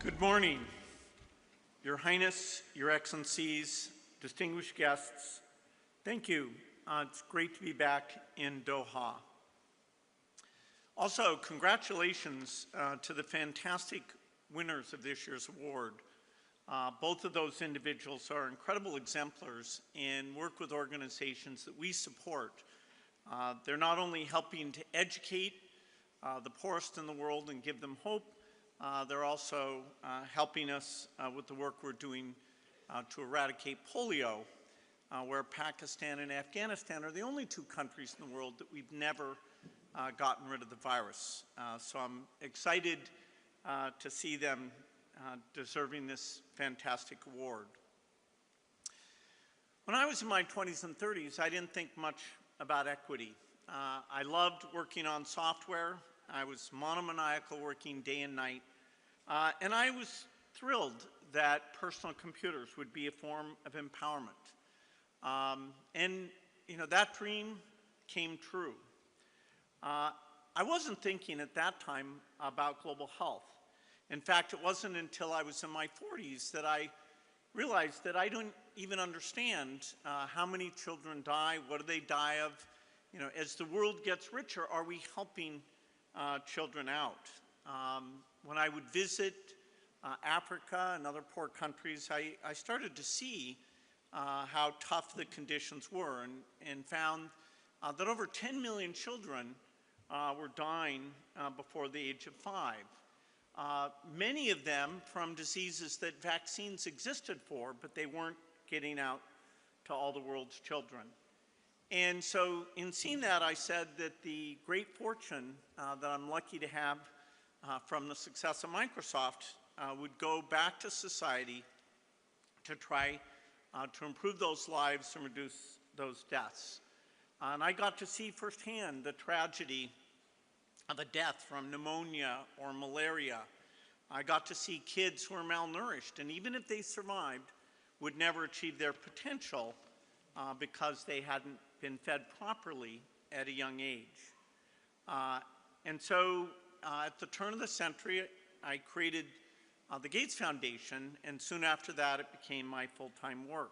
Good morning, Your Highness, Your Excellencies, distinguished guests. Thank you. It's great to be back in Doha. Also, congratulations to the fantastic winners of this year's award. Both of those individuals are incredible exemplars and work with organizations that we support. They're not only helping to educate the poorest in the world and give them hope, they're also helping us with the work we're doing to eradicate polio, where Pakistan and Afghanistan are the only two countries in the world that we've never gotten rid of the virus. So I'm excited to see them deserving this fantastic award. When I was in my 20s and 30s, I didn't think much about equity. I loved working on software. I was monomaniacal, working day and night. And I was thrilled that personal computers would be a form of empowerment. And that dream came true. I wasn't thinking at that time about global health. In fact, it wasn't until I was in my 40s that I realized that I don't even understand how many children die, what do they die of. As the world gets richer, are we helping children out? When I would visit Africa and other poor countries, I started to see how tough the conditions were and found that over 10 million children were dying before the age of 5. Many of them from diseases that vaccines existed for, but they weren't getting out to all the world's children. And so in seeing that, I said that the great fortune that I'm lucky to have from the success of Microsoft would go back to society to try to improve those lives and reduce those deaths. And I got to see firsthand the tragedy of a death from pneumonia or malaria. I got to see kids who are malnourished, and even if they survived, would never achieve their potential because they hadn't been fed properly at a young age. And so at the turn of the century, I created the Gates Foundation, and soon after that, it became my full-time work.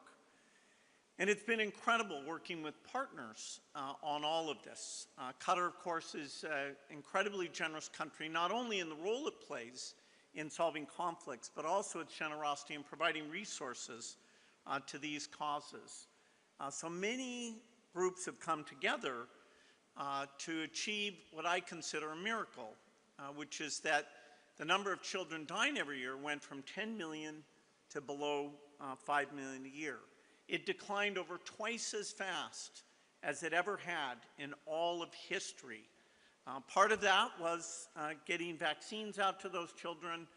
And it's been incredible working with partners on all of this. Qatar, of course, is an incredibly generous country, not only in the role it plays in solving conflicts, but also its generosity in providing resources to these causes. So many groups have come together to achieve what I consider a miracle, which is that the number of children dying every year went from 10 million to below 5 million a year. It declined over twice as fast as it ever had in all of history. Part of that was getting vaccines out to those children,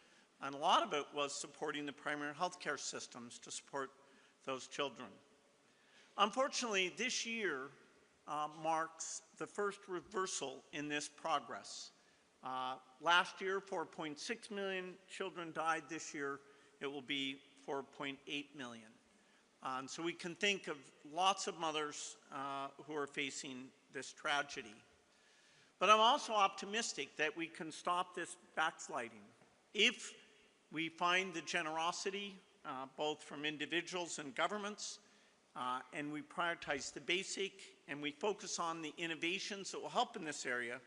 and a lot of it was supporting the primary health care systems to support those children. Unfortunately, this year marks the first reversal in this progress. Last year, 4.6 million children died. This year, it will be 4.8 million. And so we can think of lots of mothers who are facing this tragedy. But I'm also optimistic that we can stop this backsliding if we find the generosity, both from individuals and governments, and we prioritize the basic, and we focus on the innovations that will help in this area.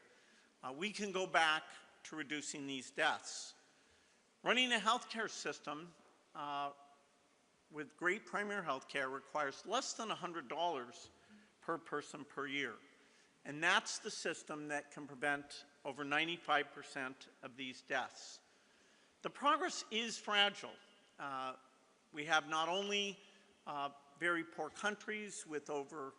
We can go back to reducing these deaths. Running a healthcare system with great primary health care requires less than $100 per person per year. And that's the system that can prevent over 95% of these deaths. The progress is fragile. We have not only very poor countries with over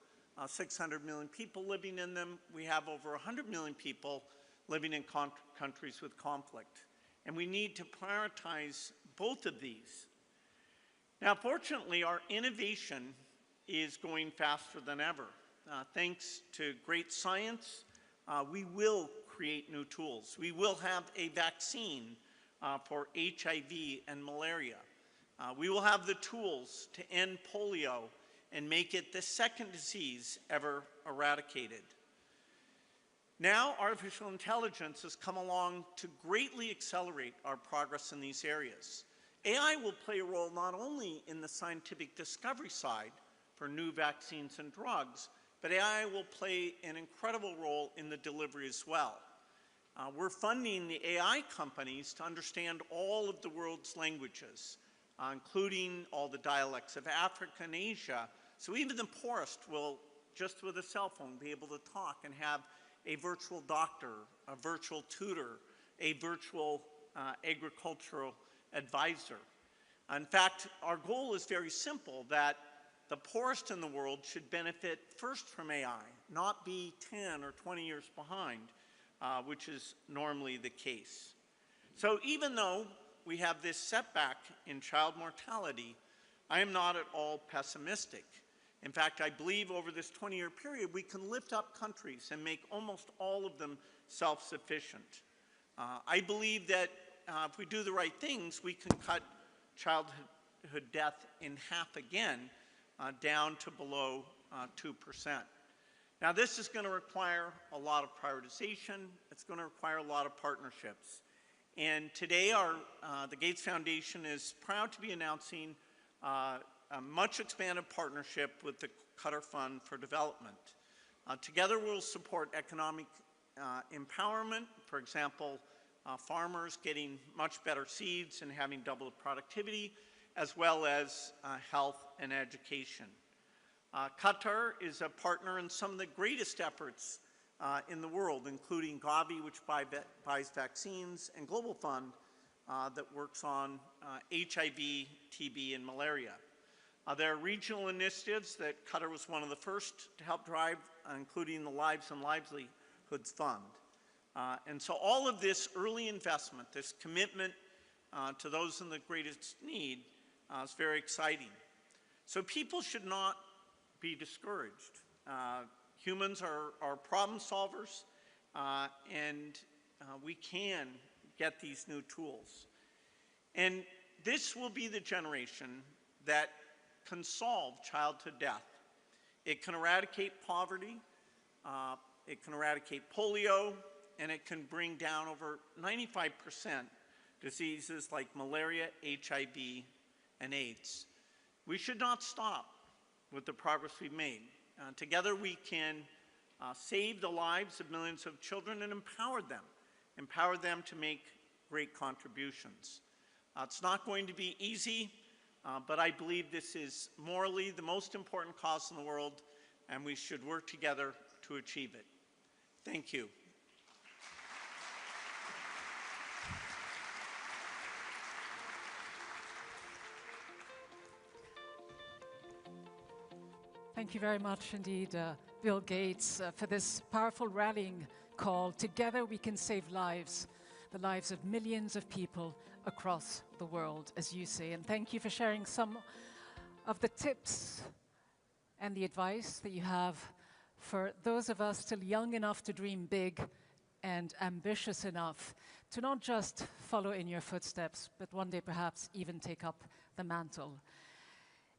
600 million people living in them, we have over 100 million people living in countries with conflict. And we need to prioritize both of these. Now, fortunately, our innovation is going faster than ever. Thanks to great science, we will create new tools. We will have a vaccine for HIV and malaria. We will have the tools to end polio and make it the second disease ever eradicated. Now, artificial intelligence has come along to greatly accelerate our progress in these areas. AI will play a role not only in the scientific discovery side for new vaccines and drugs, but AI will play an incredible role in the delivery as well. We're funding the AI companies to understand all of the world's languages, including all the dialects of Africa and Asia, so even the poorest will, just with a cell phone, be able to talk and have a virtual doctor, a virtual tutor, a virtual agricultural advisor. In fact, our goal is very simple, that the poorest in the world should benefit first from AI, not be 10 or 20 years behind, which is normally the case. So even though we have this setback in child mortality, I am not at all pessimistic. In fact, I believe over this 20-year period, we can lift up countries and make almost all of them self-sufficient. I believe that if we do the right things, we can cut childhood death in half again, down to below 2%. Now, this is going to require a lot of prioritization. It's going to require a lot of partnerships. And today, the Gates Foundation is proud to be announcing a much expanded partnership with the Qatar Fund for Development. Together, we'll support economic empowerment, for example, farmers getting much better seeds and having double the productivity, as well as health and education. Qatar is a partner in some of the greatest efforts in the world, including Gavi, which buys vaccines, and Global Fund that works on HIV, TB, and malaria. There are regional initiatives that Qatar was one of the first to help drive, including the Lives and Livelihoods Fund. And so all of this early investment, this commitment to those in the greatest need is very exciting. So people should not be discouraged. Humans are problem solvers, and we can get these new tools. And this will be the generation that can solve childhood death. It can eradicate poverty, it can eradicate polio, and it can bring down over 95% diseases like malaria, HIV, and AIDS. We should not stop with the progress we've made. Together we can save the lives of millions of children and empower them to make great contributions. It's not going to be easy, but I believe this is morally the most important cause in the world, and we should work together to achieve it. Thank you. Thank you very much indeed, Bill Gates, for this powerful rallying call. Together we can save lives, the lives of millions of people across the world, as you say. And thank you for sharing some of the tips and the advice that you have for those of us still young enough to dream big and ambitious enough to not just follow in your footsteps, but one day perhaps even take up the mantle.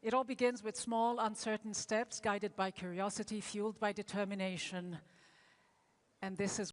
It all begins with small, uncertain steps, guided by curiosity, fueled by determination. And this is